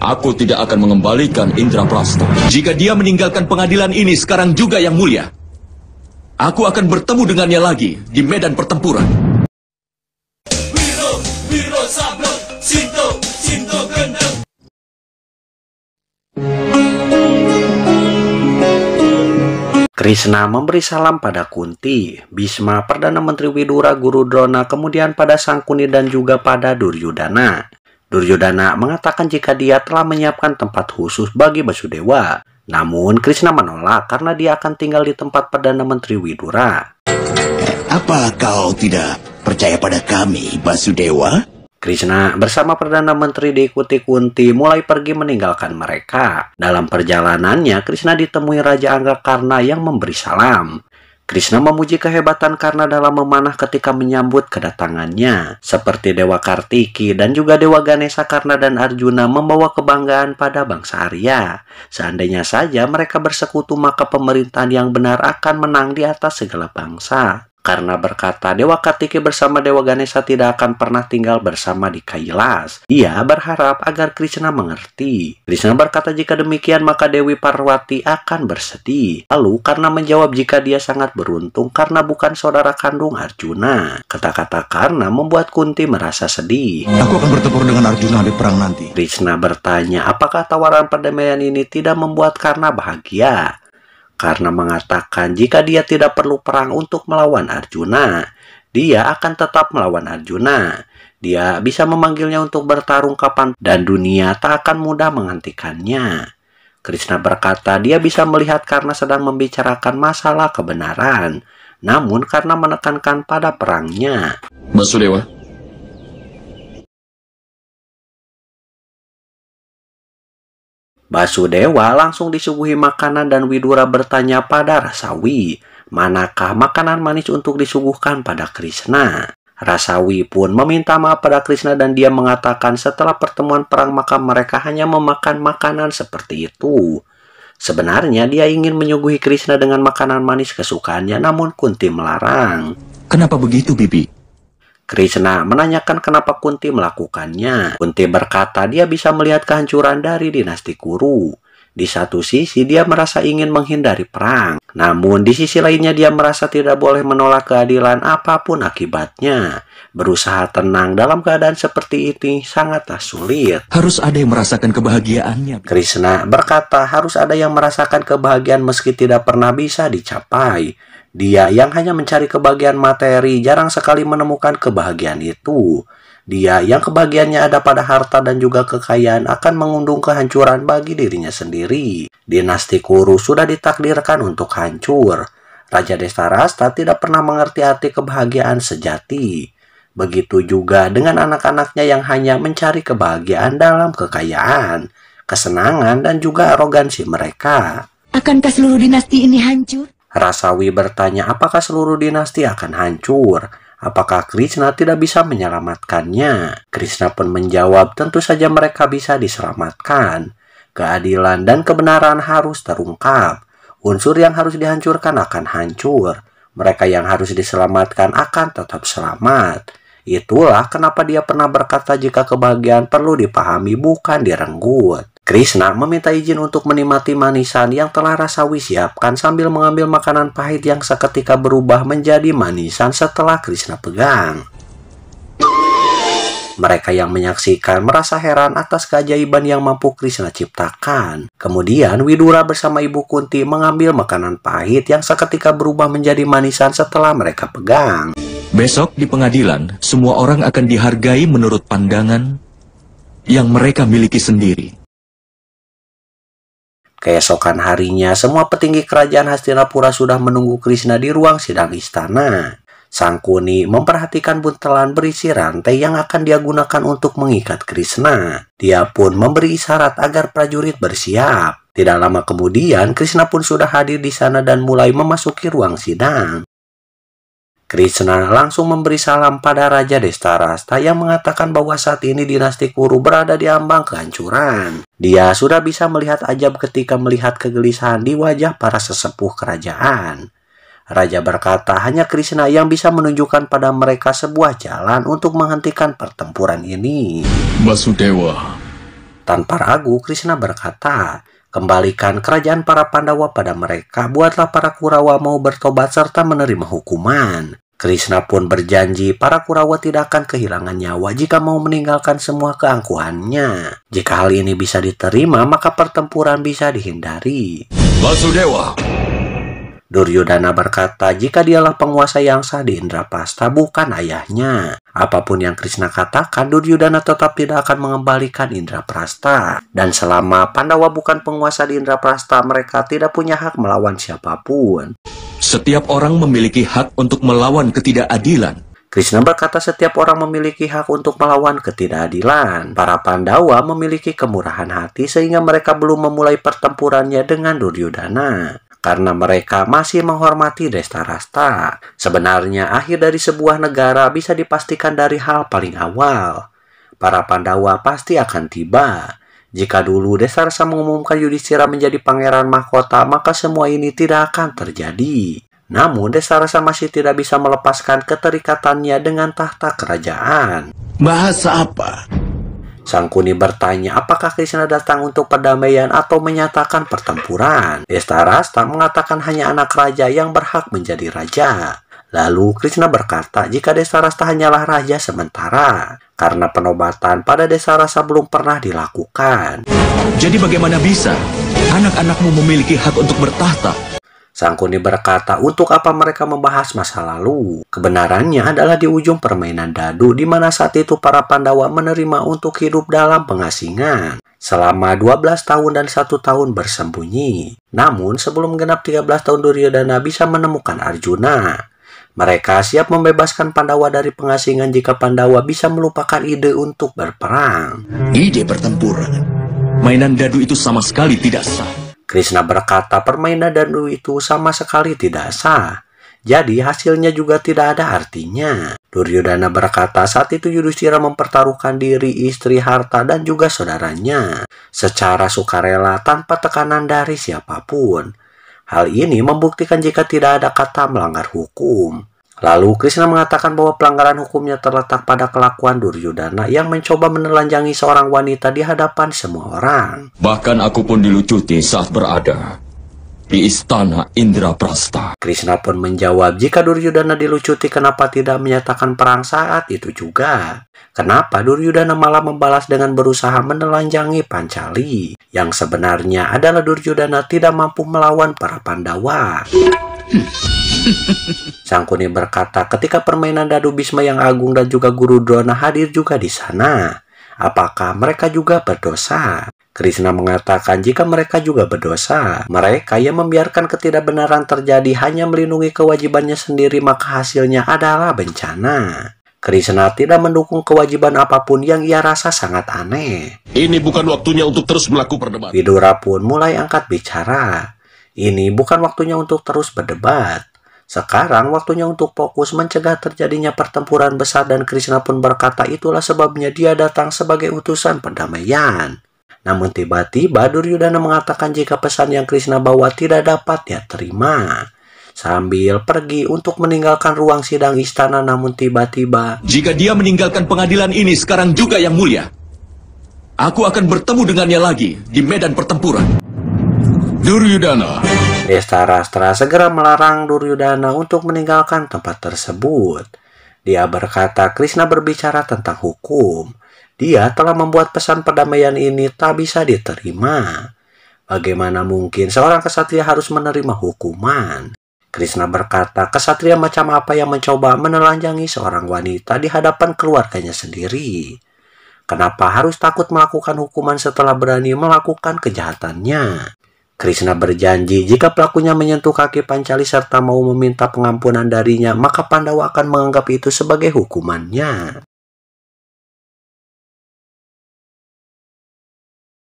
Aku tidak akan mengembalikan Indraprasta. Jika dia meninggalkan pengadilan ini sekarang juga yang mulia, aku akan bertemu dengannya lagi di medan pertempuran. Wiro, Wiro Sablon, Sinto, Sinto Gendeng. Krishna memberi salam pada Kunti, Bhisma, Perdana Menteri Widura, Guru Drona, kemudian pada Sangkuni dan juga pada Duryodhana. Duryodhana mengatakan jika dia telah menyiapkan tempat khusus bagi Basudewa. Namun Krishna menolak karena dia akan tinggal di tempat Perdana Menteri Widura. Apa kau tidak percaya pada kami, Basudewa? Krishna bersama Perdana Menteri diikuti Kunti mulai pergi meninggalkan mereka. Dalam perjalanannya, Krishna ditemui Raja Anggakarna yang memberi salam. Krishna memuji kehebatan Karna dalam memanah ketika menyambut kedatangannya. Seperti Dewa Kartiki dan juga Dewa Ganesha, Karna dan Arjuna membawa kebanggaan pada bangsa Arya. Seandainya saja mereka bersekutu, maka pemerintahan yang benar akan menang di atas segala bangsa. Karena berkata, Dewa Kartiki bersama Dewa Ganesha tidak akan pernah tinggal bersama di Kailas. Dia berharap agar Krishna mengerti. Krishna berkata jika demikian maka Dewi Parwati akan bersedih. Lalu Karna menjawab jika dia sangat beruntung karena bukan saudara kandung Arjuna. Kata-kata Karna membuat Kunti merasa sedih. Aku akan bertempur dengan Arjuna di perang nanti. Krishna bertanya apakah tawaran perdamaian ini tidak membuat Karna bahagia. Karena mengatakan jika dia tidak perlu perang untuk melawan Arjuna, dia akan tetap melawan Arjuna. Dia bisa memanggilnya untuk bertarung kapan dan dunia tak akan mudah menghentikannya. Krishna berkata dia bisa melihat karena sedang membicarakan masalah kebenaran, namun karena menekankan pada perangnya. Basudewa, Basudewa langsung disuguhi makanan dan Widura bertanya pada Rasawi, manakah makanan manis untuk disuguhkan pada Krishna? Rasawi pun meminta maaf pada Krishna dan dia mengatakan setelah pertemuan perang maka mereka hanya memakan makanan seperti itu. Sebenarnya dia ingin menyuguhi Krishna dengan makanan manis kesukaannya, namun Kunti melarang. Kenapa begitu, Bibi? Krishna menanyakan kenapa Kunti melakukannya. Kunti berkata dia bisa melihat kehancuran dari dinasti Kuru. Di satu sisi dia merasa ingin menghindari perang, namun di sisi lainnya dia merasa tidak boleh menolak keadilan apapun akibatnya. Berusaha tenang dalam keadaan seperti ini sangatlah sulit. Harus ada yang merasakan kebahagiaannya. Krishna berkata harus ada yang merasakan kebahagiaan meski tidak pernah bisa dicapai. Dia yang hanya mencari kebahagiaan materi jarang sekali menemukan kebahagiaan itu. Dia yang kebahagiaannya ada pada harta dan juga kekayaan akan mengundung kehancuran bagi dirinya sendiri. Dinasti Kuru sudah ditakdirkan untuk hancur. Raja Destarasta tidak pernah mengerti arti kebahagiaan sejati. Begitu juga dengan anak-anaknya yang hanya mencari kebahagiaan dalam kekayaan, kesenangan dan juga arogansi mereka. Akankah seluruh dinasti ini hancur? Rasawi bertanya apakah seluruh dinasti akan hancur? Apakah Krishna tidak bisa menyelamatkannya? Krishna pun menjawab tentu saja mereka bisa diselamatkan. Keadilan dan kebenaran harus terungkap. Unsur yang harus dihancurkan akan hancur. Mereka yang harus diselamatkan akan tetap selamat. Itulah kenapa dia pernah berkata jika kebahagiaan perlu dipahami bukan direnggut. Krishna meminta izin untuk menikmati manisan yang telah Rasawi siapkan sambil mengambil makanan pahit yang seketika berubah menjadi manisan setelah Krishna pegang. Mereka yang menyaksikan merasa heran atas keajaiban yang mampu Krishna ciptakan. Kemudian Widura bersama Ibu Kunti mengambil makanan pahit yang seketika berubah menjadi manisan setelah mereka pegang. besok di pengadilan semua orang akan dihargai menurut pandangan yang mereka miliki sendiri. Keesokan harinya, semua petinggi kerajaan Hastinapura sudah menunggu Krishna di ruang sidang istana. Sangkuni memperhatikan buntelan berisi rantai yang akan dia gunakan untuk mengikat Krishna. Dia pun memberi isyarat agar prajurit bersiap. Tidak lama kemudian, Krishna pun sudah hadir di sana dan mulai memasuki ruang sidang. Krishna langsung memberi salam pada Raja Destarasta yang mengatakan bahwa saat ini dinasti Kuru berada di ambang kehancuran. Dia sudah bisa melihat ajab ketika melihat kegelisahan di wajah para sesepuh kerajaan. Raja berkata hanya Krishna yang bisa menunjukkan pada mereka sebuah jalan untuk menghentikan pertempuran ini. Basudewa, Tanpa ragu, Krishna berkata, "Kembalikan kerajaan para Pandawa pada mereka, buatlah para Kurawa mau bertobat serta menerima hukuman." Krishna pun berjanji para Kurawa tidak akan kehilangan nyawa jika mau meninggalkan semua keangkuhannya. Jika hal ini bisa diterima, maka pertempuran bisa dihindari. Basudewa, Duryodhana berkata jika dialah penguasa yang sah di Indraprastha, bukan ayahnya. Apapun yang Krishna katakan, Duryodhana tetap tidak akan mengembalikan Indraprastha. Dan selama Pandawa bukan penguasa di Indraprastha, mereka tidak punya hak melawan siapapun. setiap orang memiliki hak untuk melawan ketidakadilan. Krishna berkata setiap orang memiliki hak untuk melawan ketidakadilan. Para Pandawa memiliki kemurahan hati sehingga mereka belum memulai pertempurannya dengan Duryodhana. Karena mereka masih menghormati Dhritarashtra. Sebenarnya akhir dari sebuah negara bisa dipastikan dari hal paling awal. Para Pandawa pasti akan tiba. Jika dulu Dhritarashtra mengumumkan Yudhishthira menjadi pangeran mahkota, maka semua ini tidak akan terjadi. Namun Dhritarashtra masih tidak bisa melepaskan keterikatannya dengan tahta kerajaan. Bahasa apa? Sangkuni bertanya apakah Krishna datang untuk perdamaian atau menyatakan pertempuran. Dhritarashtra mengatakan hanya anak raja yang berhak menjadi raja. Lalu Krishna berkata jika Dhritarashtra hanyalah raja sementara, karena penobatan pada Dhritarashtra belum pernah dilakukan. Jadi bagaimana bisa anak-anakmu memiliki hak untuk bertahta? Sangkuni berkata, untuk apa mereka membahas masa lalu? Kebenarannya adalah di ujung permainan dadu, di mana saat itu para Pandawa menerima untuk hidup dalam pengasingan selama 12 tahun dan 1 tahun bersembunyi. Namun sebelum genap 13 tahun Duryodhana bisa menemukan Arjuna. Mereka siap membebaskan Pandawa dari pengasingan jika Pandawa bisa melupakan ide untuk berperang. Ide pertempuran. Mainan dadu itu sama sekali tidak sah. Krishna berkata permainan dadu itu sama sekali tidak sah. Jadi hasilnya juga tidak ada artinya. Duryodhana berkata saat itu Yudhishthira mempertaruhkan diri, istri, harta, dan juga saudaranya secara sukarela tanpa tekanan dari siapapun. Hal ini membuktikan jika tidak ada kata melanggar hukum. Lalu Krishna mengatakan bahwa pelanggaran hukumnya terletak pada kelakuan Duryodhana yang mencoba menelanjangi seorang wanita di hadapan semua orang. Bahkan aku pun dilucuti saat berada di istana Indraprastha. Krishna pun menjawab jika Duryodhana dilucuti kenapa tidak menyatakan perang saat itu juga. Kenapa Duryodhana malah membalas dengan berusaha menelanjangi Pancali, yang sebenarnya adalah Duryodhana tidak mampu melawan para Pandawa. Sangkuni berkata ketika permainan dadu Bhisma yang agung dan juga Guru Drona hadir juga di sana. Apakah mereka juga berdosa? Krishna mengatakan jika mereka juga berdosa, mereka yang membiarkan ketidakbenaran terjadi hanya melindungi kewajibannya sendiri, maka hasilnya adalah bencana. Krishna tidak mendukung kewajiban apapun yang ia rasa sangat aneh. Ini bukan waktunya untuk terus melakukan perdebatan. Vidura pun mulai angkat bicara. Ini bukan waktunya untuk terus berdebat. Sekarang waktunya untuk fokus mencegah terjadinya pertempuran besar, dan Krishna pun berkata itulah sebabnya dia datang sebagai utusan perdamaian. Namun tiba-tiba Duryodhana mengatakan jika pesan yang Krishna bawa tidak dapat dia terima. Sambil pergi untuk meninggalkan ruang sidang istana, namun tiba-tiba Jika dia meninggalkan pengadilan ini sekarang juga yang mulia, aku akan bertemu dengannya lagi di medan pertempuran. Duryodhana, Dhritarashtra segera melarang Duryodhana untuk meninggalkan tempat tersebut. Dia berkata Krishna berbicara tentang hukum. Dia telah membuat pesan perdamaian ini tak bisa diterima. Bagaimana mungkin seorang kesatria harus menerima hukuman? Krishna berkata kesatria macam apa yang mencoba menelanjangi seorang wanita di hadapan keluarganya sendiri? Kenapa harus takut melakukan hukuman setelah berani melakukan kejahatannya? Krishna berjanji jika pelakunya menyentuh kaki Pancali serta mau meminta pengampunan darinya, maka Pandawa akan menganggap itu sebagai hukumannya.